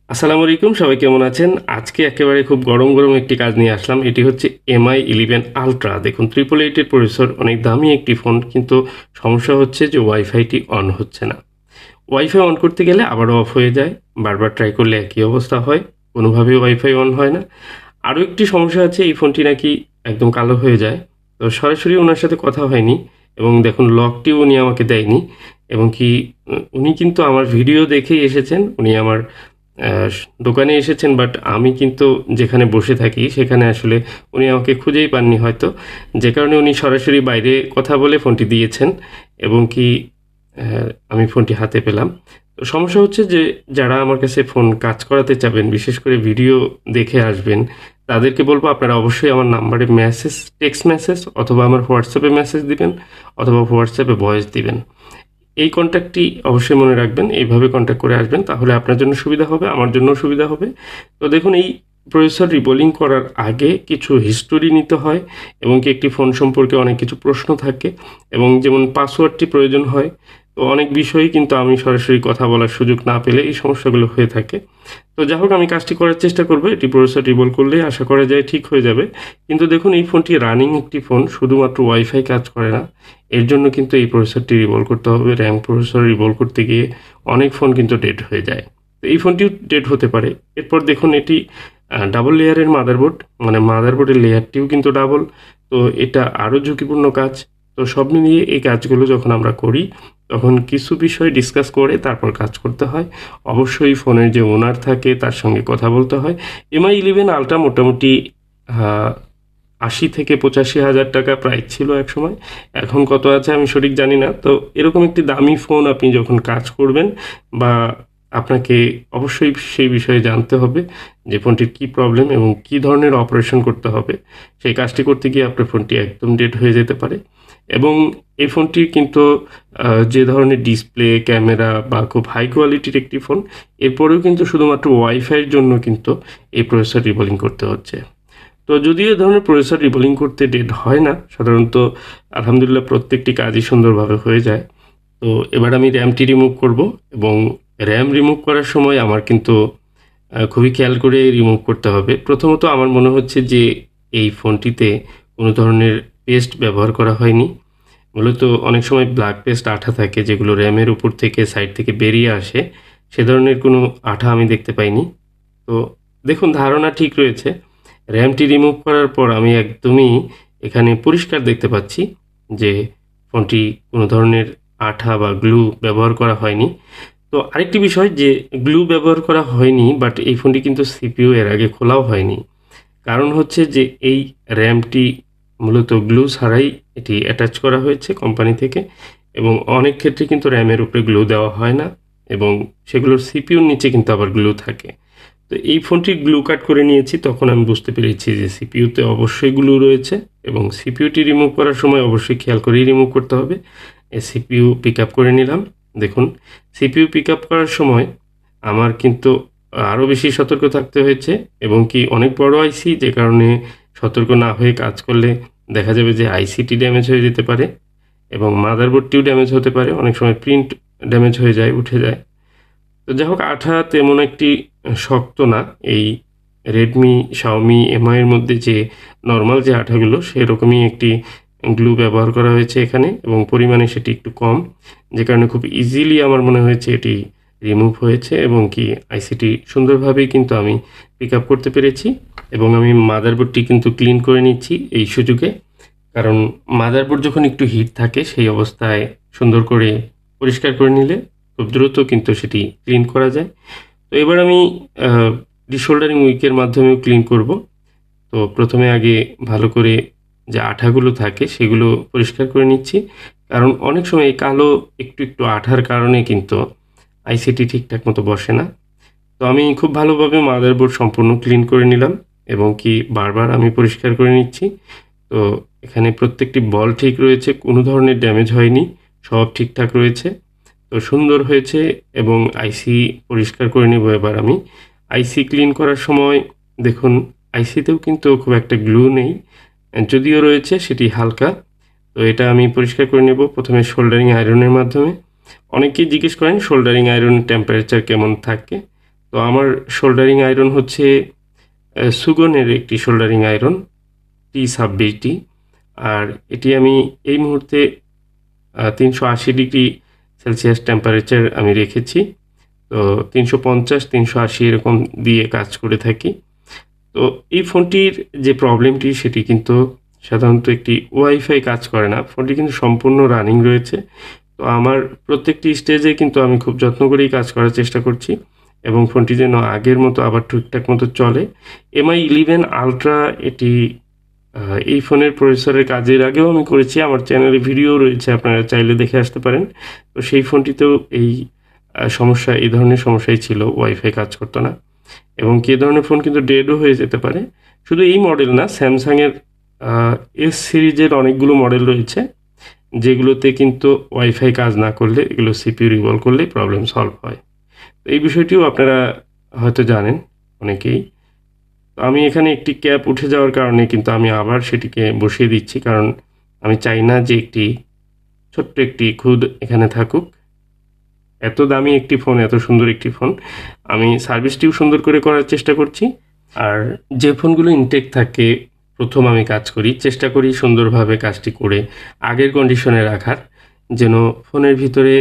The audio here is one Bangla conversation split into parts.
আসসালামু আলাইকুম, সবাই কেমন আছেন? আজকে একেবারে খুব গরম, গরম একটি কাজ নিয়ে আসলাম। এটি হচ্ছে MI 11 আল্ট্রা। দেখুন 888 এর প্রসেসর, অনেক দামি একটি ফোন, কিন্তু সমস্যা হচ্ছে যে ওয়াইফাইটি অন হচ্ছে না। ওয়াইফাই অন করতে গেলে আবারও অফ হয়ে যায়। বারবার ট্রাই করলে একই অবস্থা হয়। কোনোভাবেই ওয়াইফাই অন হয় না। আরও একটি সমস্যা আছে, এই ফোনটি নাকি একদম কালো হয়ে যায়। তো সরাসরি ওনার সাথে কথা হয়নি এবং দেখুন লকটিও উনি আমাকে দেয়নি এবং কি উনি কিন্তু আমার ভিডিও দেখেই এসেছেন। উনি আমার দোকানে এসেছেন, বাট আমি কিন্তু যেখানে বসে থাকি সেখানে আসলে উনি আমাকে খুঁজেই পাননি হয়তো। যে কারণে উনি সরাসরি বাইরে কথা বলে ফোনটি দিয়েছেন এবং কি আমি ফোনটি হাতে পেলাম। তো সমস্যা হচ্ছে যে যারা আমার কাছে ফোন কাজ করাতে চাবেন, বিশেষ করে ভিডিও দেখে আসবেন, তাদেরকে বলবো আপনারা অবশ্যই আমার নাম্বারে মেসেজ, টেক্সট মেসেজ অথবা আমার হোয়াটসঅ্যাপে মেসেজ দিবেন অথবা হোয়াটসঅ্যাপে ভয়েস দিবেন। এই কন্ট্যাক্টটি অবশ্যই মনে রাখবেন। এইভাবে কন্ট্যাক্ট করে আসবেন, তাহলে আপনার জন্য সুবিধা হবে, আমার জন্যও সুবিধা হবে। তো দেখুন, এই প্রসেসর রিবোলিং করার আগে কিছু হিস্টোরি নিতে হয় এবং কি একটি ফোন সম্পর্কে অনেক কিছু প্রশ্ন থাকে এবং যেমন পাসওয়ার্ডটি প্রয়োজন হয়। তো অনেক বিষয়ই কিন্তু আমি সরাসরি কথা বলার সুযোগ না পেলে এই সমস্যাগুলো হয়ে থাকে। তো যাই হোক, আমি কাজটি করার চেষ্টা করব। এটি প্রসেসর রিবোল করলে আশা করা যায় ঠিক হয়ে যাবে। কিন্তু দেখুন, এই ফোনটি রানিং একটি ফোন, শুধুমাত্র ওয়াইফাই কাজ করে না। এর জন্য কিন্তু এই প্রসেসরটি রিভলভ করতে হবে। র্যাম প্রসেসর রিভলভ করতে গিয়ে অনেক ফোন কিন্তু ডেড হয়ে যায়। তো এই ফোনটিও ডেড হতে পারে। এরপর দেখুন, এটি ডাবল লেয়ারের মাদারবোর্ড, মানে মাদারবোর্ডের লেয়ারটিও কিন্তু ডাবল। তো এটা আরও ঝুঁকিপূর্ণ কাজ। তো সব মিলিয়ে এই কাজগুলো যখন আমরা করি, তখন কিছু বিষয় ডিসকাস করে তারপর কাজ করতে হয়। অবশ্যই ফোনের যে ওনার থাকে তার সঙ্গে কথা বলতে হয়। MI 11 আল্ট্রা মোটামুটি ৮০,000 থেকে ৮৫,000 টাকা প্রাইস ছিল একসময়। এখন কত আছে আমি সঠিক জানি না। তো এরকম একটি দামি ফোন আপনি যখন কাজ করবেন, বা আপনাকে অবশ্যই সেই বিষয়ে জানতে হবে যে ফোনটির কী প্রবলেম এবং কী ধরনের অপারেশন করতে হবে। সেই কাজটি করতে গিয়ে আপনার ফোনটি একদম ডেড হয়ে যেতে পারে। এবং এই ফোনটি কিন্তু যে ধরনের ডিসপ্লে, ক্যামেরা বা খুব হাই কোয়ালিটির একটি ফোন, এরপরেও কিন্তু শুধুমাত্র ওয়াইফাইয়ের জন্য কিন্তু এই প্রসেসর রিবোলিং করতে হচ্ছে। তো যদিও এ ধরনের প্রসেসর রিবোলিং করতে ডেড হয় না সাধারণত, আলহামদুলিল্লাহ প্রত্যেকটি কাজই সুন্দরভাবে হয়ে যায়। তো এবার আমি র্যামটি রিমুভ করব এবং র্যাম রিমুভ করার সময় আমার কিন্তু খুবই খেয়াল করে রিমুভ করতে হবে। প্রথমত আমার মনে হচ্ছে যে এই ফোনটিতে কোনো ধরনের পেস্ট ব্যবহার করা হয়নি। মূলত অনেক সময় ব্ল্যাক পেস্ট আঠা থাকে যেগুলো র্যামের উপর থেকে সাইড থেকে বেরিয়ে আসে। সে ধরনের কোনো আঠা আমি দেখতে পাইনি। তো দেখুন, ধারণা ঠিক রয়েছে। র্যামটি রিমুভ করার পর আমি একদমই এখানে পরিষ্কার দেখতে পাচ্ছি যে ফোনটি কোনো ধরনের আঠা বা গ্লু ব্যবহার করা হয়নি। তো আরেকটি বিষয়, যে গ্লু ব্যবহার করা হয়নি, বাট এই ফোনটি কিন্তু সিপিইউ এর আগে খোলাও হয়নি। কারণ হচ্ছে যে এই র্যামটি মূলত গ্লু ছাড়াই এটি অ্যাটাচ করা হয়েছে কোম্পানি থেকে, এবং অনেক ক্ষেত্রে কিন্তু র্যামের উপরে গ্লু দেওয়া হয় না এবং সেগুলোর সিপিইউর নিচে কিন্তু আবার গ্লু থাকে। তো এই ফোনটি গ্লু কাট করে নিয়েছি, তখন আমি বুঝতে পেরেছি যে সিপিইউতে অবশ্যই গ্লু রয়েছে এবং সিপিইউটি রিমুভ করার সময় অবশ্যই খেয়াল করেই রিমুভ করতে হবে। সিপিইউ পিক আপ করে নিলাম। দেখুন, সিপিইউ পিক আপ করার সময় আমার কিন্তু আরও বেশি সতর্ক থাকতে হয়েছে এবং কি অনেক বড় আইসি, যে কারণে সতর্ক না হয়ে কাজ করলে দেখা যাবে যে আইসিটি ড্যামেজ হয়ে যেতে পারে এবং মাদারবোর্ডটিও ড্যামেজ হতে পারে। অনেক সময় প্রিন্ট ড্যামেজ হয়ে যায়, উঠে যায়। তো যাই হোক, আঠা তেমন একটি শক্ত না। এই রেডমি, শাওমি, এমআই এর মধ্যে যে নরমাল যে আঠাগুলো, সেরকমই একটি গ্লু ব্যবহার করা হয়েছে এখানে এবং পরিমাণে সেটি একটু কম, যে কারণে খুব ইজিলি আমার মনে হয়েছে এটি রিমুভ হয়েছে এবং কি আইসিটি সুন্দরভাবেই কিন্তু আমি পিক আপ করতে পেরেছি। এবং আমি মাদারবোর্ডটি কিন্তু ক্লিন করে নিচ্ছি এই সুযোগে, কারণ মাদারবোর্ড যখন একটু হিট থাকে সেই অবস্থায় সুন্দর করে পরিষ্কার করে নিলে খুব দ্রুত কিন্তু সেটি ক্লিন করা যায়। তো এবার আমি ডিশোল্ডারিং উইকের মাধ্যমেও ক্লিন করব। তো প্রথমে আগে ভালো করে যে আঠাগুলো থাকে সেগুলো পরিষ্কার করে নিচ্ছি, কারণ অনেক সময় এই কালো একটু একটু আঠার কারণে কিন্তু আইসিটি ঠিকঠাক মতো বসে না। তো আমি খুব ভালোভাবে মাদারবোর্ড সম্পূর্ণ ক্লিন করে নিলাম এবং কি বারবার আমি পরিষ্কার করে নিচ্ছি। তো এখানে প্রত্যেকটি বল ঠিক রয়েছে, কোনো ধরনের ড্যামেজ হয়নি, সব ঠিকঠাক রয়েছে। তো সুন্দর হয়েছে এবং আইসি পরিষ্কার করে নেব এবার আমি। আইসি ক্লিন করার সময় দেখুন, আইসিতেও কিন্তু খুব একটা গ্লু নেই, যদিও রয়েছে সেটি হালকা। তো এটা আমি পরিষ্কার করে নেব প্রথমে সোল্ডারিং আয়রনের মাধ্যমে। অনেকেই জিজ্ঞেস করেন সোল্ডারিং আয়রন টেম্পারেচার কেমন থাকে। তো তো আমার শোল্ডারিং আয়রন হচ্ছে সুগনের একটি শোল্ডারিং আয়রন T26D, আর এটি আমি এই মুহূর্তে 380°C টেম্পারেচার আমি রেখেছি। তো 350-380 এরকম দিয়ে কাজ করে থাকি। তো এই ফোনটির যে প্রবলেমটি সেটি কিন্তু সাধারণত একটি ওয়াইফাই কাজ করে না, ফোনটি কিন্তু সম্পূর্ণ রানিং রয়েছে। তো আমার প্রত্যেকটি স্টেজে কিন্তু আমি খুব যত্ন করেই কাজ করার চেষ্টা করছি এবং ফোনটি যেন আগের মতো আবার ঠিকঠাক মতো চলে। MI 11 আলট্রা এটি এই ফোনের প্রসেসরের কাজের আগেও আমি করেছি, আমার চ্যানেলে ভিডিও রয়েছে, আপনারা চাইলে দেখে আসতে পারেন। তো সেই ফোনটিতেও এই এই ধরনের সমস্যাই ছিল, ওয়াইফাই কাজ করতো না এবং কি এ ধরনের ফোন কিন্তু ডেডও হয়ে যেতে পারে। শুধু এই মডেল না, স্যামসাংয়ের S সিরিজের অনেকগুলো মডেল রয়েছে যেগুলোতে কিন্তু ওয়াইফাই কাজ না করলে, এগুলো CPU রিভলভ করলেই প্রবলেম সলভ হয়। তো এই বিষয়টিও আপনারা হয়তো জানেন অনেকেই। তো আমি এখানে একটি ক্যাপ উঠে যাওয়ার কারণে কিন্তু আমি আবার সেটিকে বসিয়ে দিচ্ছি, কারণ আমি চাই না যে ছোট্ট একটি খুদ এখানে থাকুক। এত দামি একটি ফোন, এত সুন্দর একটি ফোন, আমি সার্ভিসটিও সুন্দর করে করার চেষ্টা করছি। আর যে ফোনগুলো ইনটেক থাকে, প্রথম আমি কাজ করি, চেষ্টা করি সুন্দরভাবে কাজটি করে আগের কন্ডিশনে রাখার, যেন ফোনের ভিতরে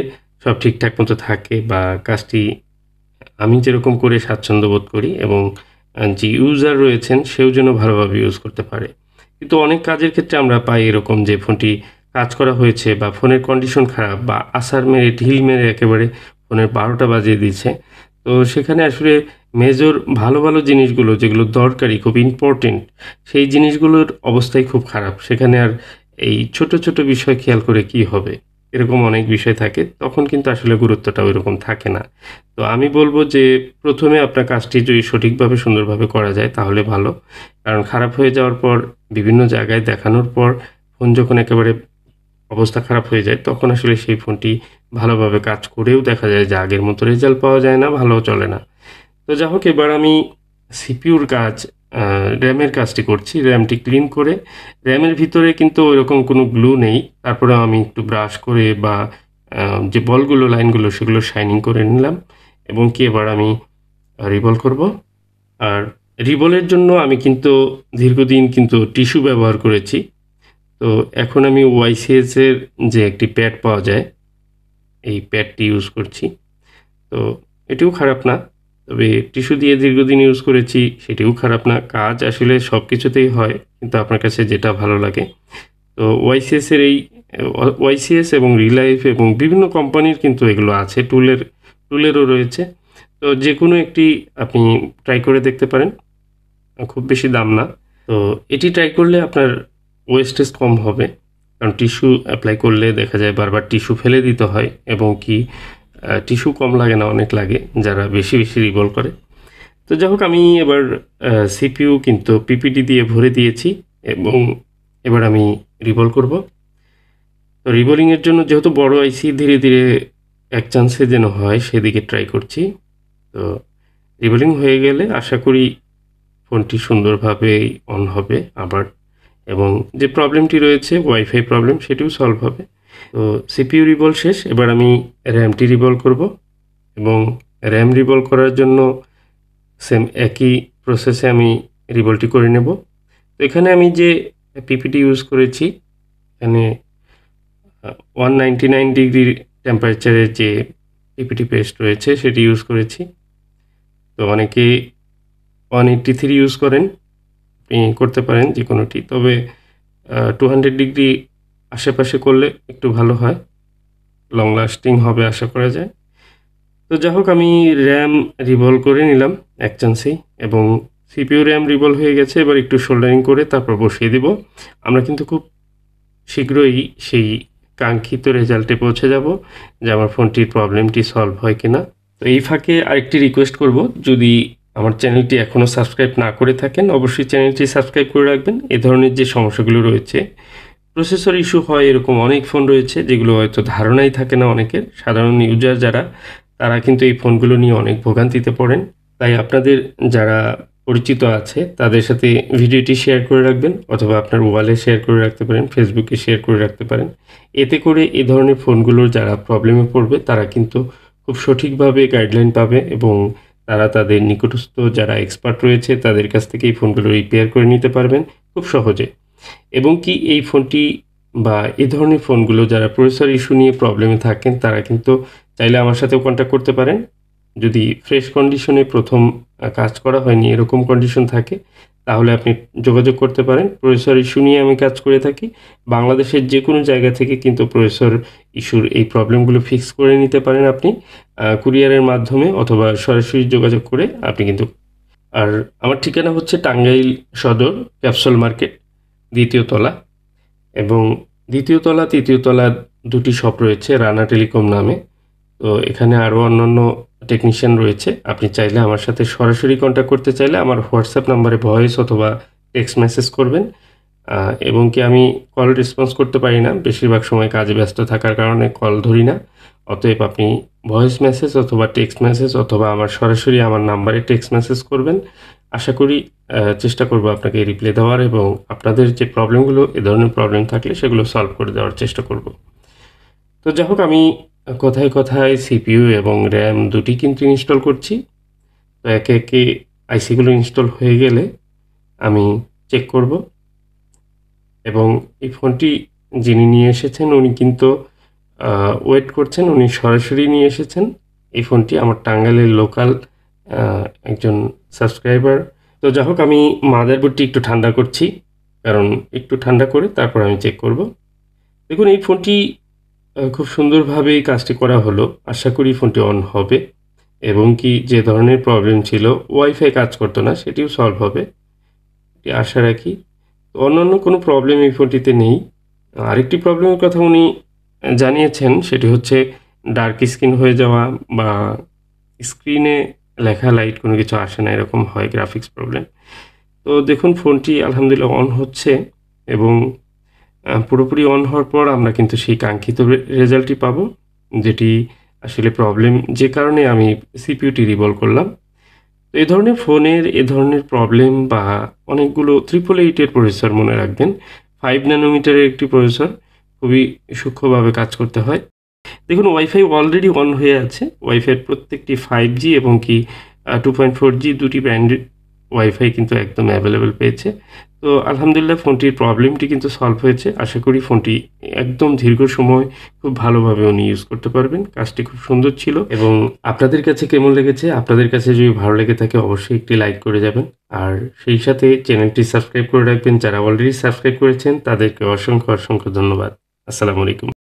সব ঠিকঠাক মতো থাকে বা কাজটি আমি যেরকম করে স্বাচ্ছন্দ্য বোধ করি এবং যে ইউজার রয়েছেন সেও যেন ভালোভাবে ইউজ করতে পারে। কিন্তু অনেক কাজের ক্ষেত্রে আমরা পাই এরকম যে ফোনটি কাজ করা হয়েছে বা ফোনের কন্ডিশন খারাপ বা আসার মেরে ঢিল মেরে একেবারে ফোনের 12টা বাজিয়ে দিচ্ছে। তো সেখানে আসলে মেজর ভালো ভালো জিনিসগুলো যেগুলো দরকারি, খুব ইম্পর্টেন্ট, সেই জিনিসগুলোর অবস্থাই খুব খারাপ। সেখানে আর এই ছোট ছোট বিষয় খেয়াল করে কি হবে, এরকম অনেক বিষয় থাকে, তখন কিন্তু আসলে গুরুত্বটা ওইরকম থাকে না। তো আমি বলবো যে প্রথমে আপনার কাজটি যদি সঠিকভাবে সুন্দরভাবে করা যায় তাহলে ভালো, কারণ খারাপ হয়ে যাওয়ার পর বিভিন্ন জায়গায় দেখানোর পর ফোন যখন একেবারে অবস্থা খারাপ হয়ে যায় তখন আসলে সেই ফোনটি ভালোভাবে কাজ করেও দেখা যায় যে আগের মতো রেজাল্ট পাওয়া যায় না, ভালোও চলে না। তো যাই হোক, এবার আমি সিপিউর কাজ, র্যামের কাজটি করছি। র্যামটি ক্লিন করে, র্যামের ভিতরে কিন্তু ওইরকম কোনো গ্লু নেই, তারপরেও আমি একটু ব্রাশ করে বা যে বলগুলো, লাইনগুলো, সেগুলো শাইনিং করে নিলাম এবং কি এবার আমি রিবল করব। আর রিবলের জন্য আমি কিন্তু দীর্ঘদিন কিন্তু টিস্যু ব্যবহার করেছি। তো এখন আমি ওয়াইসিএস এর যে একটি প্যাড পাওয়া যায়, এই প্যাডটি ইউজ করছি। তো এটিও খারাপ না, তবে টিস্যু দিয়ে দীর্ঘদিন ইউজ করেছি সেটিও খারাপ না। কাজ আসলে সব কিছুতেই হয়, কিন্তু আপনার কাছে যেটা ভালো লাগে। তো ওয়াইসিএস এর ওয়াইসিএস এবং রিলাইফ এবং বিভিন্ন কোম্পানির কিন্তু এগুলো আছে, টুলেরও রয়েছে। তো যে কোনো একটি আপনি ট্রাই করে দেখতে পারেন, খুব বেশি দাম না। তো এটি ট্রাই করলে আপনার ওয়েস্টেজ কম হবে, কারণ টিস্যু অ্যাপ্লাই করলে দেখা যায় বারবার টিস্যু ফেলে দিতে হয় এবং কি টিস্যু কম লাগে না, অনেক লাগে যারা বেশি বেশি রিভলভ করে। তো যাই হোক, আমি এবার সিপিইউ কিন্তু পিপিটি দিয়ে ভরে দিয়েছি এবং এবার আমি রিভলভ করব। তো রিভলিংয়ের জন্য যেহেতু বড় আইসি, ধীরে ধীরে এক চান্সে যেন হয় সেদিকে ট্রাই করছি। তো রিভলিং হয়ে গেলে আশা করি ফোনটি সুন্দরভাবে অন হবে আবার, এবং যে প্রবলেমটি রয়েছে ওয়াইফাই প্রবলেম সেটিও সলভ হবে। তো সিপিইউ রিভল শেষ, এবার আমি র্যামটি রিভল করব এবং র্যাম রিভল করার জন্য সেম একই প্রসেসে আমি রিভলটি করে নেব। তো এখানে আমি যে পিপিটি ইউজ করেছি, এখানে 199° টেম্পারেচারের যে পিপিটি পেস্ট রয়েছে সেটি ইউজ করেছি। তো অনেকে 183 ইউজ করেন, আপনি করতে পারেন যে কোনোটি, তবে 200° আশেপাশে করলে একটু ভালো হয়, লং লাস্টিং হবে আশা করা যায়। তো যাই হোক, আমি র্যাম রিভলভ করে নিলাম এক চান্সেই এবং সিপিইউ র্যাম রিভলভ হয়ে গেছে। এবার একটু সোল্ডারিং করে তারপর বসিয়ে দিব। আমরা কিন্তু খুব শীঘ্রই সেই কাঙ্ক্ষিত রেজাল্টে পৌঁছে যাব যে আমার ফোনটির প্রবলেমটি সলভ হয় কিনা। তো এই ফাঁকে আরেকটি রিকোয়েস্ট করব, যদি আমার চ্যানেলটি এখনও সাবস্ক্রাইব না করে থাকেন অবশ্যই চ্যানেলটি সাবস্ক্রাইব করে রাখবেন। এ ধরনের যে সমস্যাগুলো রয়েছে, প্রসেসর ইস্যু হয়, এরকম অনেক ফোন রয়েছে যেগুলো হয়তো ধারণাই থাকে না অনেকের, সাধারণ ইউজার যারা, তারা কিন্তু এই ফোনগুলো নিয়ে অনেক ভোগান্তিতে পড়েন। তাই আপনাদের যারা পরিচিত আছে তাদের সাথে ভিডিওটি শেয়ার করে রাখবেন, অথবা আপনার ওয়ালে শেয়ার করে রাখতে পারেন, ফেসবুকে শেয়ার করে রাখতে পারেন। এতে করে এ ধরনের ফোনগুলোর যারা প্রবলেমে পড়বে তারা কিন্তু খুব সঠিকভাবে গাইডলাইন পাবে এবং তারা তাদের নিকটস্থ যারা এক্সপার্ট রয়েছে তাদের কাছ থেকে এই ফোনগুলো রিপেয়ার করে নিতে পারবেন খুব সহজে। এবং কি এই ফোনটি বা এ ধরনের ফোনগুলো যারা প্রসেসর ইস্যু নিয়ে প্রবলেমে থাকেন তারা কিন্তু চাইলে আমার সাথেও কন্ট্যাক্ট করতে পারেন। যদি ফ্রেশ কন্ডিশনে প্রথম কাজ করা হয়নি এরকম কন্ডিশন থাকে তাহলে আপনি যোগাযোগ করতে পারেন। প্রসেসর ইস্যু নিয়ে আমি কাজ করে থাকি। বাংলাদেশের যে কোনো জায়গা থেকে কিন্তু প্রসেসর ইস্যুর এই প্রবলেমগুলো ফিক্স করে নিতে পারেন আপনি কুরিয়ারের মাধ্যমে অথবা সরাসরি যোগাযোগ করে আপনি কিন্তু। আর আমার ঠিকানা হচ্ছে টাঙ্গাইল সদর ক্যাপসুল মার্কেট ২য় তলা, এবং ২য় তলা ৩য় তলা দুটি শপ রয়েছে রানা টেলিকম নামে। তো এখানে আরও অন্যান্য টেকনিশিয়ান রয়েছে। আপনি চাইলে আমার সাথে সরাসরি কন্ট্যাক্ট করতে চাইলে আমার হোয়াটসঅ্যাপ নাম্বারে ভয়েস অথবা টেক্সট মেসেজ করবেন। এবং কি আমি কল রেসপন্স করতে পারি না, বেশিরভাগ সময় কাজে ব্যস্ত থাকার কারণে কল ধরি না। অতএব আপনি ভয়েস মেসেজ অথবা টেক্সট মেসেজ অথবা আমার সরাসরি আমার নাম্বারে টেক্সট মেসেজ করবেন। আশা করি চেষ্টা করব আপনাকে রিপ্লাই দেওয়ার, এবং আপনাদের যে প্রবলেমগুলো এ ধরনের প্রবলেম থাকলে সেগুলো সলভ করে দেওয়ার চেষ্টা করব। তো যাই হোক, আমি কথায় কথায় সিপিইউ এবং র্যাম দুটি কিন্তু ইনস্টল করছি। তো একে একে আইসিগুলো ইনস্টল হয়ে গেলে আমি চেক করব। এবং এই ফোনটি যিনি নিয়ে এসেছেন উনি কিন্তু ওয়েট করছেন, উনি সরাসরি নিয়ে এসেছেন এই ফোনটি আমার টাঙ্গাইলের লোকাল একজন সাবস্ক্রাইবার। তো যাই হোক, আমি মাদারবোর্ডটি একটু ঠান্ডা করছি, কারণ একটু ঠান্ডা করে তারপর আমি চেক করব। দেখুন, এই ফোনটি খুব সুন্দরভাবেই কাজটি করা হলো। আশা করি ফোনটি অন হবে, এবং কি যে ধরনের প্রবলেম ছিল ওয়াইফাই কাজ করতো না সেটিও সলভ হবে, এটি আশা রাখি। তো অন্যান্য কোনো প্রবলেম এই ফোনটিতে নেই। আরেকটি প্রবলেমের কথা উনি জানিয়েছেন, সেটি হচ্ছে ডার্ক স্ক্রিন হয়ে যাওয়া বা স্ক্রিনে লেখা লাইট কোনো কিছু আসে না, এরকম হয়, গ্রাফিক্স প্রবলেম। তো দেখুন, ফোনটি আলহামদুলিল্লাহ অন হচ্ছে, এবং পুরোপুরি অন হওয়ার পর আমরা কিন্তু সেই কাঙ্ক্ষিত রেজাল্টটি পাবো, যেটি আসলে প্রবলেম যে কারণে আমি সিপিইউটি রিভলভ করলাম। তো এই ধরনের ফোনের এ ধরনের প্রবলেম বা অনেকগুলো 888 প্রসেসর মনে রাখবেন, 5 ন্যানোমিটারের একটি প্রসেসর, খুবই সূক্ষ্মভাবে কাজ করতে হয়। দেখুন, ওয়াইফাই অলরেডি অন হয়ে আছে। ওয়াইফাইয়ের প্রত্যেকটি 5G এবং কি 2.4G দুটি ব্যান্ডের ওয়াইফাই কিন্তু একদম অ্যাভেলেবেল পেয়েছে। তো আলহামদুলিল্লাহ ফোনটির প্রবলেমটি কিন্তু সলভ হয়েছে। আশা করি ফোনটি একদম দীর্ঘ সময় খুব ভালোভাবে উনি ইউজ করতে পারবেন। কাজটি খুব সুন্দর ছিল। এবং আপনাদের কাছে কেমন লেগেছে? আপনাদের কাছে যদি ভালো লেগে থাকে অবশ্যই একটি লাইক করে যাবেন, আর সেই সাথে চ্যানেলটি সাবস্ক্রাইব করে রাখবেন। যারা অলরেডি সাবস্ক্রাইব করেছেন তাদেরকে অসংখ্য অসংখ্য ধন্যবাদ। আসসালামু আলাইকুম।